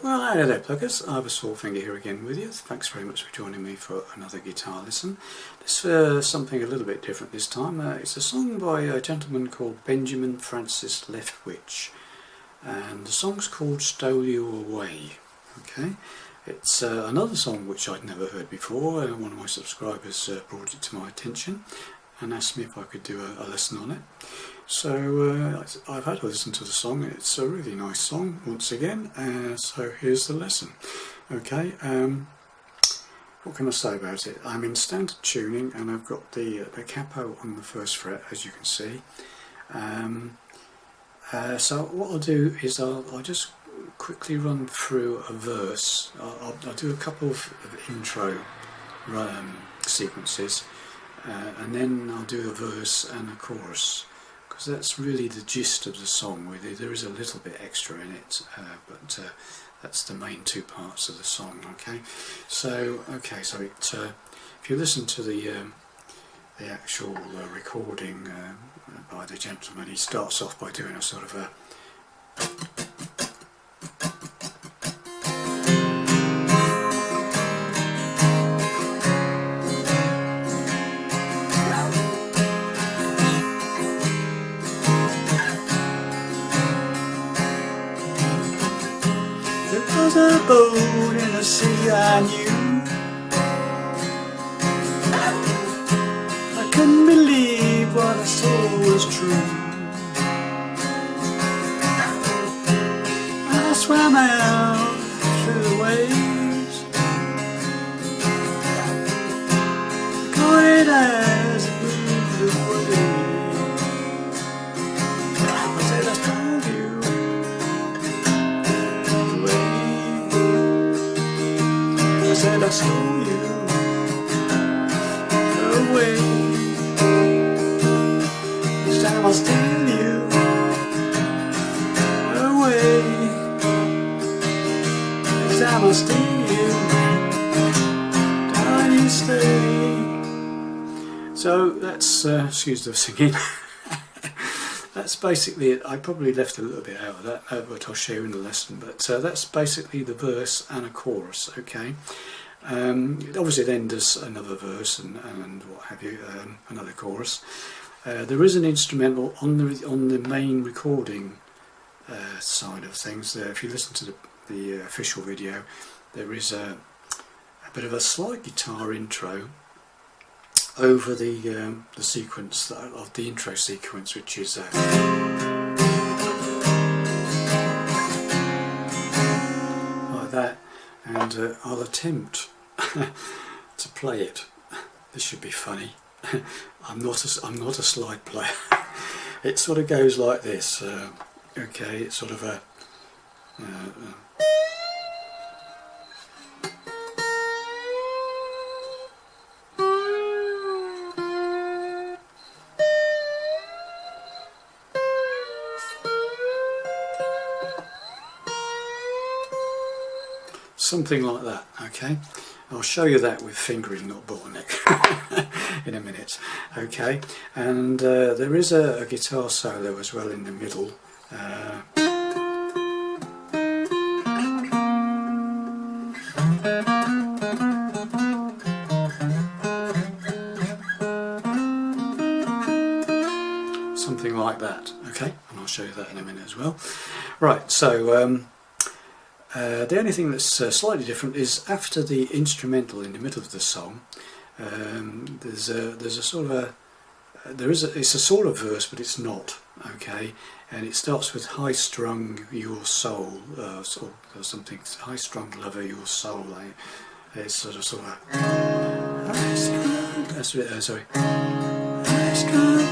Well, hello there pluggers, I was Fourfinger here again with you. Thanks very much for joining me for another guitar lesson. This is something a little bit different this time. It's a song by a gentleman called Benjamin Francis Leftwich, and the song's called Stole You Away. Okay, it's another song which I'd never heard before. One of my subscribers brought it to my attention and asked me if I could do a lesson on it. So I've had a listen to the song. It's a really nice song once again, so here's the lesson. Okay, what can I say about it? I'm in standard tuning and I've got the capo on the first fret, as you can see. So what I'll do is I'll just quickly run through a verse. I'll do a couple of intro sequences, and then I'll do a verse and a chorus, because that's really the gist of the song. Really, there is a little bit extra in it, but that's the main two parts of the song. Okay, so if you listen to the actual recording by the gentleman, he starts off by doing a sort of a a boat in the sea I knew. I couldn't believe what I saw was true. I swam out through the waves, caught it as it moved away. I said I told you I said I stole you away. This time I'll steal you away. This time I'll steal you. Don't you stay. So that's, excuse the singing. That's basically it. I probably left a little bit out of that, but I'll show you in the lesson. But that's basically the verse and a chorus. Okay. Obviously then there's another verse and what have you, another chorus. There is an instrumental on the main recording side of things. If you listen to the official video, there is a bit of a slight guitar intro over the sequence of the intro sequence, which is like that, and I'll attempt to play it. This should be funny. I'm not a slide player. It sort of goes like this. Okay, it's sort of a something like that. Okay, I'll show you that with fingering, not bottleneck, in a minute. Okay, and there is a guitar solo as well in the middle. Something like that. Okay, and I'll show you that in a minute as well. Right, so the only thing that's slightly different is after the instrumental in the middle of the song, there's a sort of it's a sort of verse, but it's not. Okay, and it starts with high strung your soul, or something, high strung lover your soul. It's sort of high strung, that's it, sorry, high strung,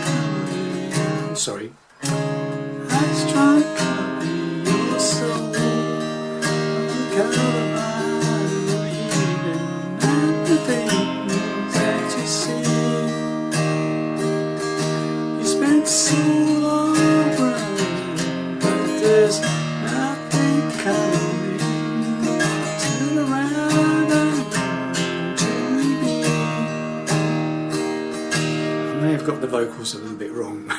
sorry, high strung your soul. So long running, but there's nothing coming. Turn around and to me. I may have got the vocals a little bit wrong,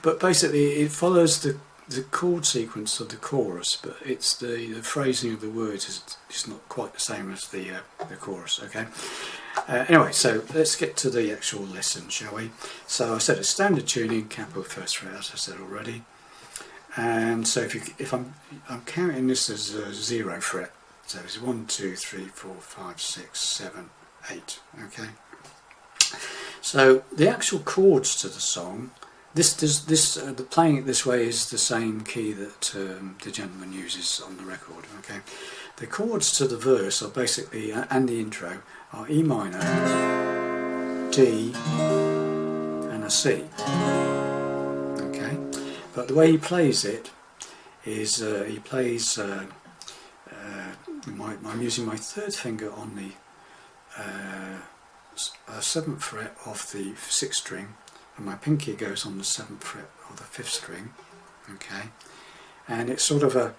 but basically it follows the the chord sequence of the chorus, but it's the phrasing of the words is not quite the same as the chorus. Okay. Anyway, so let's get to the actual lesson, shall we? So I said a standard tuning, capo first fret, as I said already. And so if I'm counting this as a 0 fret, so it's 1, 2, 3, 4, 5, 6, 7, 8. Okay. So the actual chords to the song, the playing it this way is the same key that the gentleman uses on the record. Okay. The chords to the verse are basically, and the intro, are E minor, D, and a C. Okay. But the way he plays it is he plays. I'm using my third finger on the 7th fret of the 6th string, and my pinky goes on the 7th fret of the 5th string. Okay, and it's sort of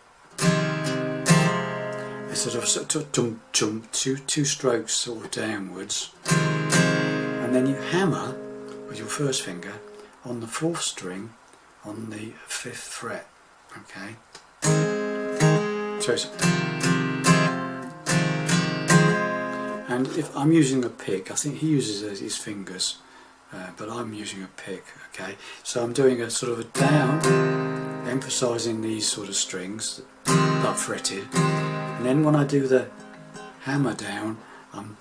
two strokes sort of downwards, and then you hammer with your first finger on the 4th string on the 5th fret. Okay, so it's, and if I'm using a pick, I think he uses his fingers, but I'm using a pick. Okay, so I'm doing a sort of a down, emphasising these sort of strings that are fretted, and then when I do the hammer down, I'm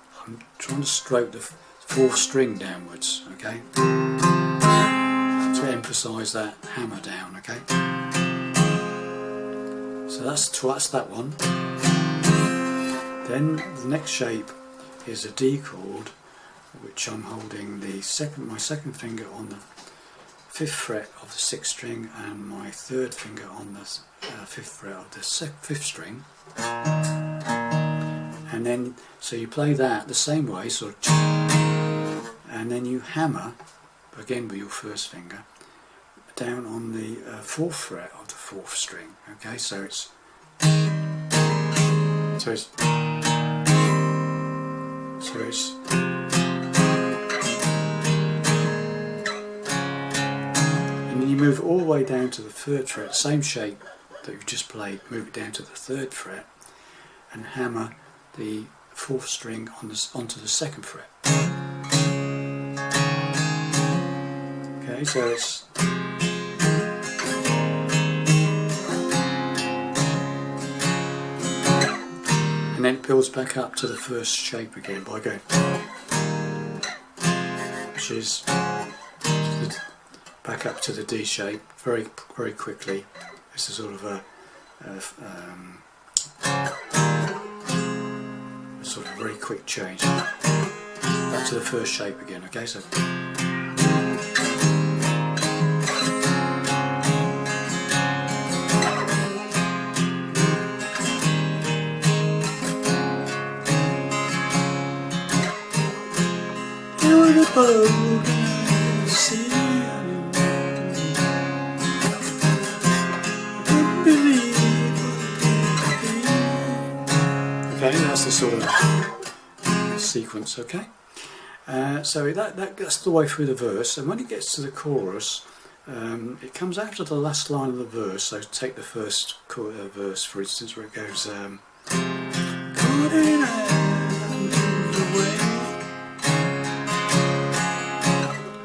trying to stroke the 4th string downwards. Okay, to emphasise that hammer down. Okay, so that's that one. Then the next shape is a D chord, which I'm holding my second finger on the 5th fret of the 6th string and my third finger on the 5th fret of the 5th string, and then so you play that the same way, sort of, and then you hammer again with your first finger down on the 4th fret of the 4th string. Okay, so it's and then you move all the way down to the 3rd fret, same shape that you've just played, move it down to the 3rd fret and hammer the 4th string onto the 2nd fret. Okay, so it's and then it builds back up to the first shape again by going, which is back up to the D shape very quickly. It's a sort of a very quick change back to the first shape again. Okay, so. Okay, that's the sort of sequence. Okay, so that's the way through the verse, and when it gets to the chorus, it comes after the last line of the verse. So take the first verse, for instance, where it goes.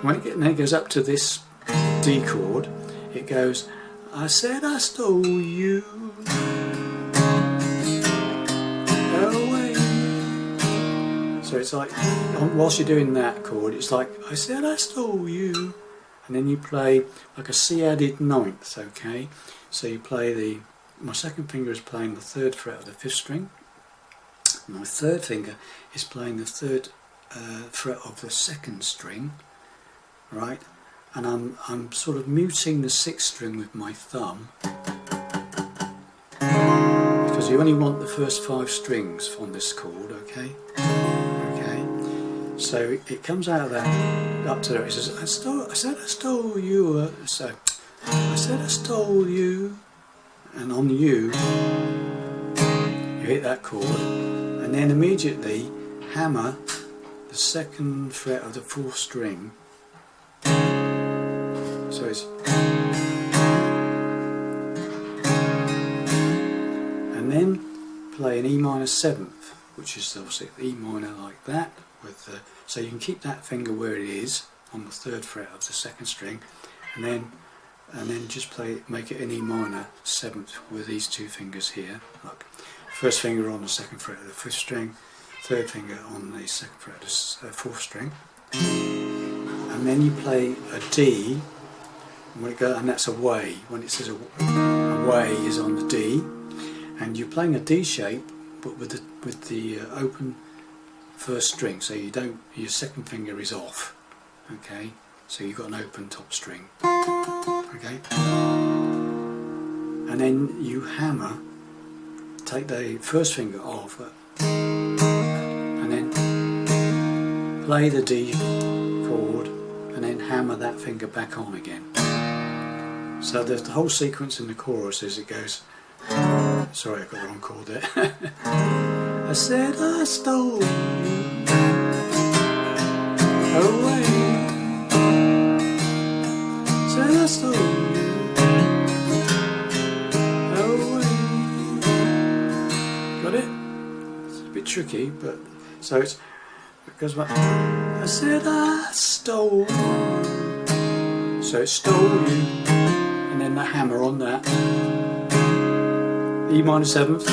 When it goes up to this D chord, it goes, I said I stole you away. So it's like, whilst you're doing that chord, it's like, I said I stole you, and then you play like a C added ninth. Okay, so you play my second finger is playing the 3rd fret of the 5th string, my third finger is playing the 3rd fret of the 2nd string. Right, and I'm sort of muting the 6th string with my thumb, because you only want the first 5 strings on this chord. Okay, so it comes out of that up to there. It says, I said I stole you. So I said I stole you, and on you hit that chord, and then immediately hammer the 2nd fret of the 4th string. So it's and then play an E minor 7th, which is obviously E minor like that, with so you can keep that finger where it is on the 3rd fret of the 2nd string, and then just make it an E minor 7th with these 2 fingers here. Look, 1st finger on the 2nd fret of the 5th string, 3rd finger on the 2nd fret of the 4th string, and then you play a D, and that's away. When it says away is on the D, and you're playing a D shape, but with the open 1st string, so your 2nd finger is off. Okay, so you've got an open top string. Okay, and then you hammer, take the 1st finger off, and then play the D chord, and then hammer that finger back on again. So the whole sequence in the chorus is, it goes, sorry I got the wrong chord there. I said I stole you away, said I stole you away. Got it? It's a bit tricky, but so it goes back. I said I stole you, so it stole you, and then the hammer on that, E minor 7th,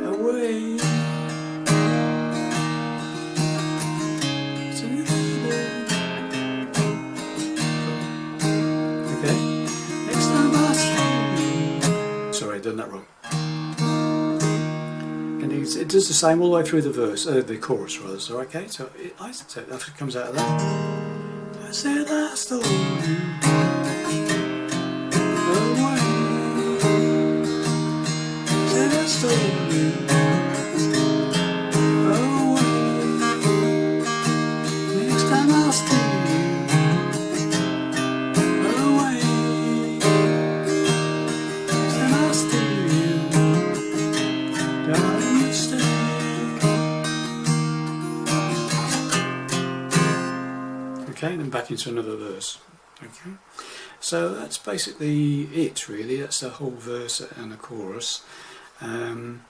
away. Okay, next time I see you. Sorry, I've done that wrong. And it does the same all the way through the verse, the chorus rather. So okay, so it comes out of that. I said I stole you away. Said I stole you away. Next time I'll steal you away. Next time I'll steal you, don't you stay. Okay, then back into another verse. Okay, so that's basically it really. That's the whole verse and the chorus. I've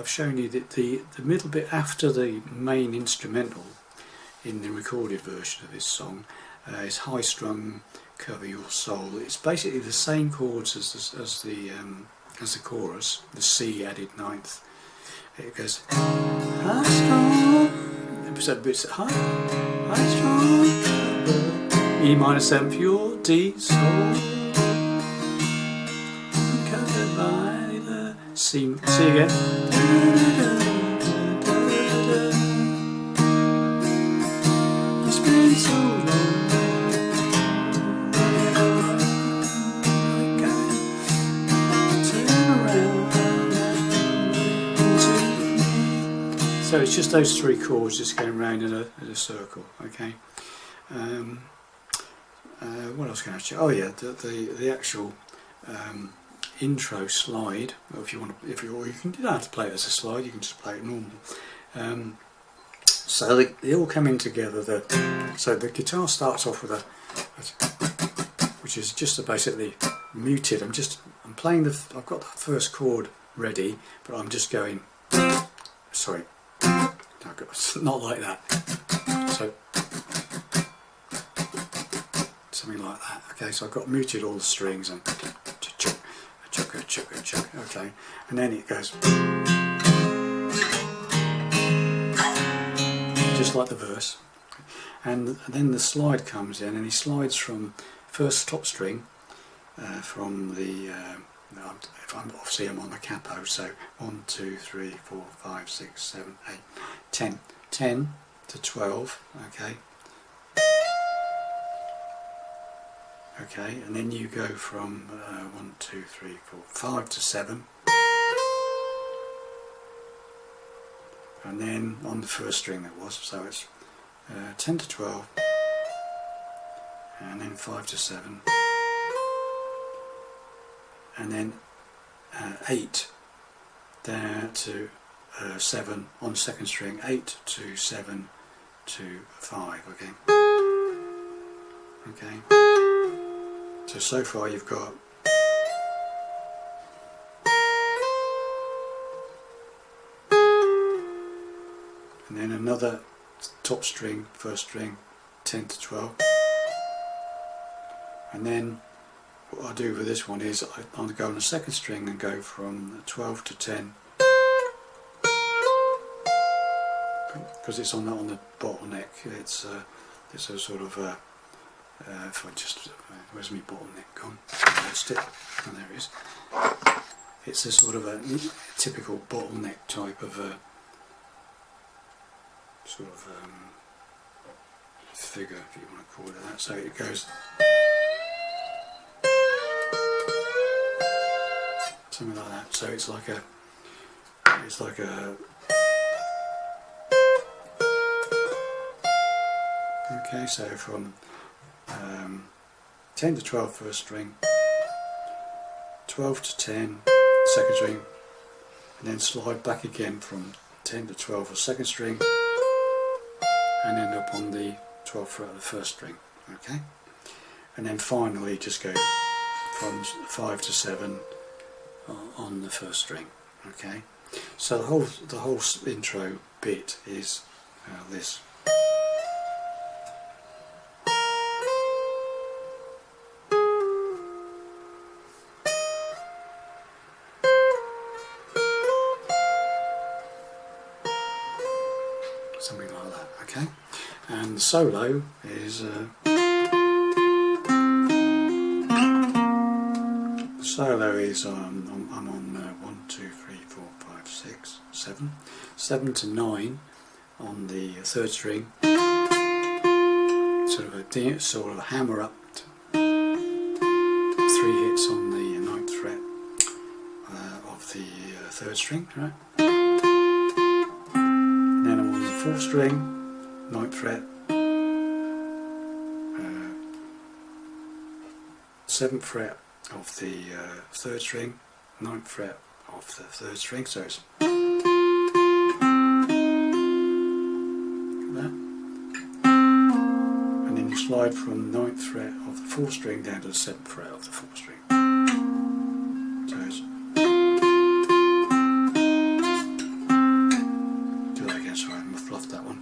shown you that the middle bit after the main instrumental in the recorded version of this song is High Strung, Cover Your Soul. It's basically the same chords as the chorus, the C added 9th. It goes high strung, bits high strung, E minor 7th, your D soul, covered by the C again. It's been so long. Turn around to me. So it's just those 3 chords just going round in a circle. Okay. What else can I show? Oh yeah, the actual intro slide. If you want to, you don't have to play it as a slide. You can just play it normal. So they all come in together. So the guitar starts off with which is just basically muted. I'm playing I've got the 1st chord ready, but I'm just going. Sorry, not like that. So. Something like that. Okay, so I've got muted all the strings and chuck, okay, and then it goes just like the verse, and then the slide comes in, and he slides from 1st top string from the obviously I'm on the capo, so 1, 2, 3, 4, 5, 6, 7, 8, 10 to 12. Okay, and then you go from 1, 2, 3, 4, 5 to 7, and then on the 1st string that was, so it's 10 to 12, and then 5 to 7, and then 8 down to 7 on 2nd string, 8 to 7 to 5. Okay. So far you've got and then another top string, first string, 10 to 12, and then what I do with this one is I'll go on the second string and go from 12 to 10, because it's on the bottleneck. It's a sort of if I just where's my bottleneck gone? I lost it. Oh, there it is. It's a sort of a typical bottleneck type of sort of figure, if you want to call it that. So it goes something like that. So it's like a okay. So from 10 to 12 first string, 12 to 10 second string, and then slide back again from 10 to 12 for second string, and end up on the 12th fret of the first string. Okay, and then finally just go from 5 to 7 on the first string. Okay, so the whole intro bit is this. Something like that, okay? And the solo is the solo is I'm on 1, 2, 3, 4, 5, 6, 7, 7 to 9 on the third string. Sort of a hammer up. 3 hits on the 9th fret of the third string, right? 4th string, 9th fret, 7th fret of the 3rd string, 9th fret of the 3rd string, so it's that, and then you slide from 9th fret of the 4th string down to the 7th fret of the 4th string. So it's fluffed that one.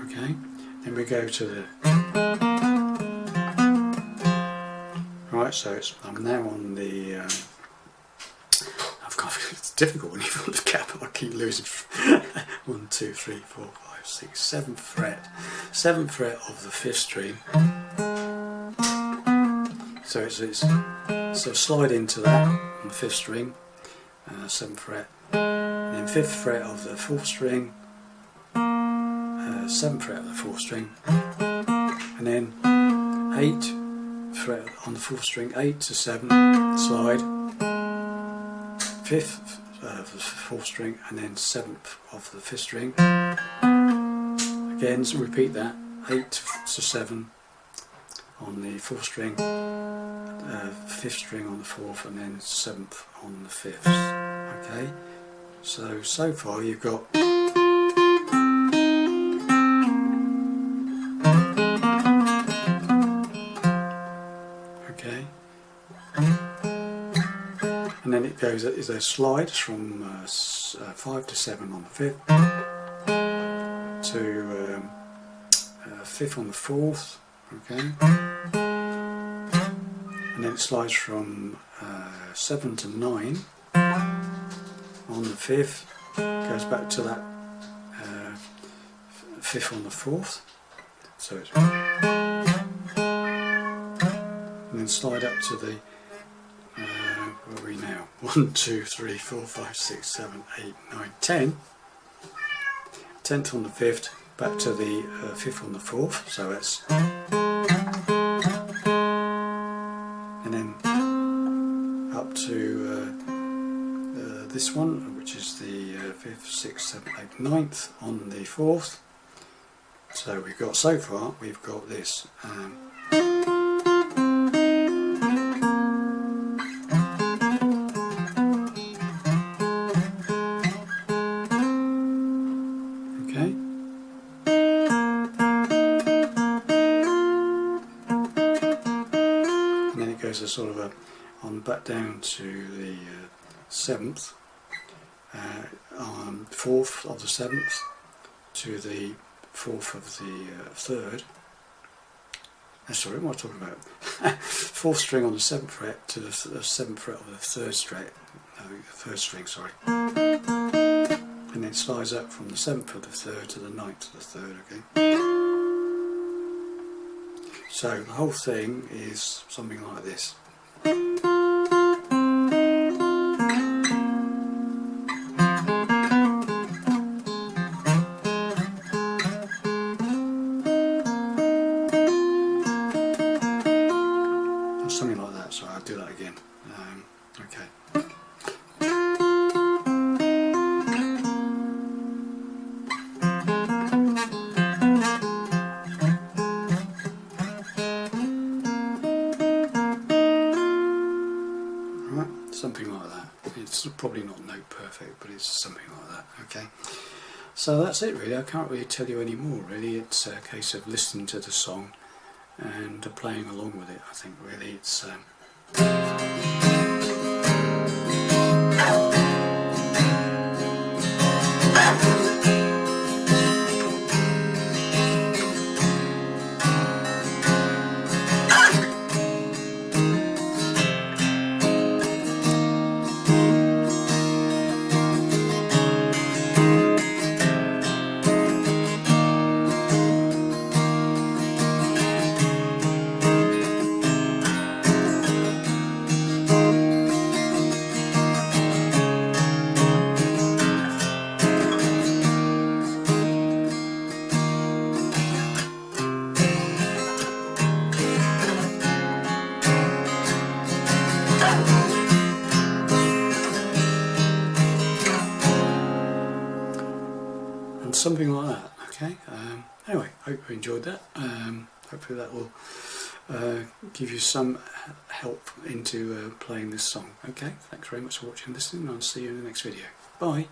Okay, then we go to the right. So I'm now on the. It's difficult when you've got the cap. I keep losing. 1, 2, 3, 4, 5, 6, 7th fret. 7th fret of the 5th string. So so slide into that on the 5th string, 7th fret, and then 5th fret of the 4th string, 7th fret of the 4th string, and then 8th fret on the 4th string, 8 to 7, slide, 5th of the 4th string, and then 7th of the 5th string, again, so repeat that, 8 to 7 on the 4th string, 5th string on the 4th, and then 7th on the 5th. Okay, so far you've got okay, and then it goes is a slide from 5 to 7 on the 5th to 5th on the 4th. Okay, and then it slides from 7 to 9 on the 5th, goes back to that 5th on the 4th, so it's and then slide up to the where are we now? 1, 2, 3, 4, 5, 6, 7, 8, 9, 10. 10th on the 5th, back to the 5th on the 4th, so it's and then up to this one, which is the 5th, 6th, 7th, 8th, 9th on the 4th. So we've got so far we've got this. Okay. And then it goes a sort of on back down to the 7th, 4th of the 7th to the 4th of the 3rd. Sorry, what am I talking about? 4th string on the 7th fret to the 7th fret of the 3rd string, sorry. And then slides up from the 7th of the 3rd to the 9th of the 3rd, okay? So the whole thing is something like this. Something like that, so I'll do that again. Okay. Right, something like that. It's probably not note perfect, but it's something like that, okay? So that's it really. I can't really tell you any more really. It's a case of listening to the song and playing along with it. I think really it's something like that, okay? Anyway, hope you enjoyed that. Hopefully that will give you some help into playing this song. Okay, thanks very much for watching and listening, and I'll see you in the next video. Bye!